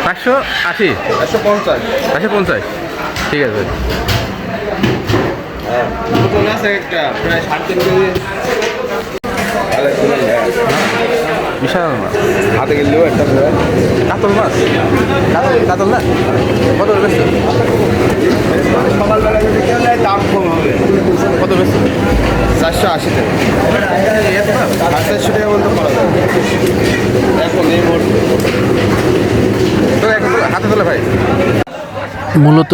580 150 550 ঠিক আছে। হ্যাঁ নতুন আছে একটা প্রায় 3.5 কেজি বিশাল মাছ, হাতে গেলেও একটা কাতল মাছ, কাতল না কত বেশি, সকালবেলা যদি কেউ নেয় দাম কম হবে। কত বেশি? 480 টাকা, 480 টাকা বলতে পারা যাবে এখন এই মুহূর্তে। তো এখন হাতে তোলে ভাই। মূলত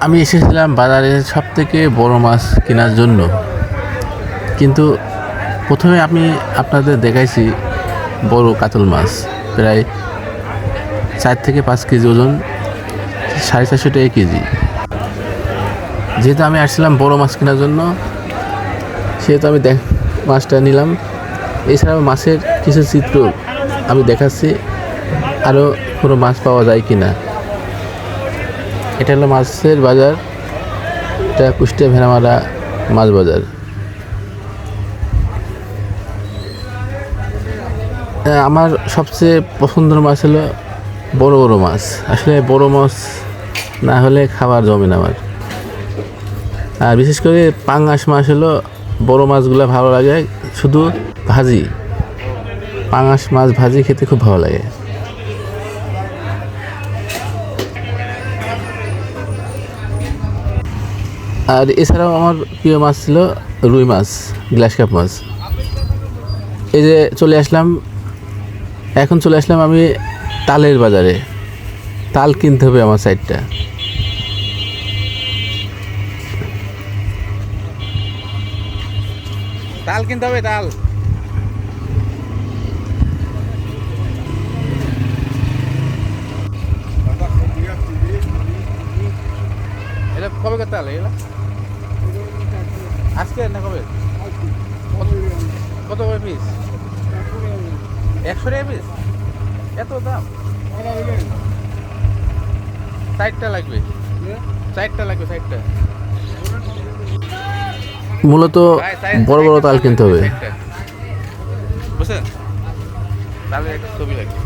আমি এসেছিলাম বাজারে সব থেকে বড় মাছ কেনার জন্য, কিন্তু প্রথমে আমি আপনাদের দেখাইছি বড় কাতল মাছ, প্রায় 4 থেকে 5 কেজি ওজন, 450 টাকা কেজি। যেহেতু আমি আসছিলাম বড় মাছ কেনার জন্য, সেহেতু আমি মাছটা নিলাম। এছাড়াও মাছের কিছু চিত্র আমি দেখাচ্ছি, আরও কোনো মাছ পাওয়া যায় কি না। এটা হলো মাছের বাজার, এটা কুষ্টিয়া ভেড়ামারা মাছ বাজার। আমার সবচেয়ে পছন্দের মাছ হলো বড় বড় মাছ। আসলে বড় মাছ না হলে খাবার জমে না আমার। আর বিশেষ করে পাঙ্গাস মাছ হলো, বড় মাছগুলো ভালো লাগে শুধু ভাজি, পাঙ্গাস মাছ ভাজি খেতে খুব ভালো লাগে। আর এছাড়াও আমার প্রিয় মাছ ছিল রুই মাছ, গ্লাস কাপ মাছ। এই যে এখন চলে আসলাম আমি তালের বাজারে। তাল কিনতে হবে আমার সাইডটা। তাল কিনতে হবে, তাল। এটা কবে করতে তাল এগুলো? আজকে না কবে? কত করে পিস? 100 টাকা পিস? এত দাম? 4টা লাগবে, 4টা লাগবে, 4টা। মূলত বড় বড় তাল কিনতে হবে। বুঝছেন? তাহলে একটা ছবি লাগবে।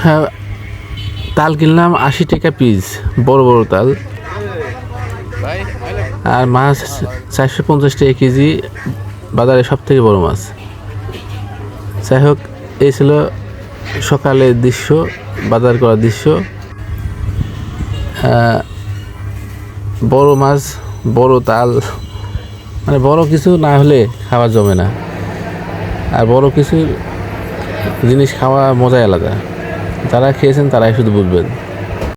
হ্যাঁ, তাল কিনলাম 80 টাকা পিস, বড় বড় তাল। আর মাছ 450 টাকা কেজি, বাজারে সব থেকে বড় মাছ। যাই হোক, এই ছিল সকালের দৃশ্য, বাজার করার দৃশ্য। বড় মাছ, বড় তাল, মানে বড় কিছু না হলে খাওয়া জমে না। আর বড় কিছু জিনিস খাওয়া মজাই আলাদা। যারা খেয়েছেন তারাই শুধু বুঝবেন।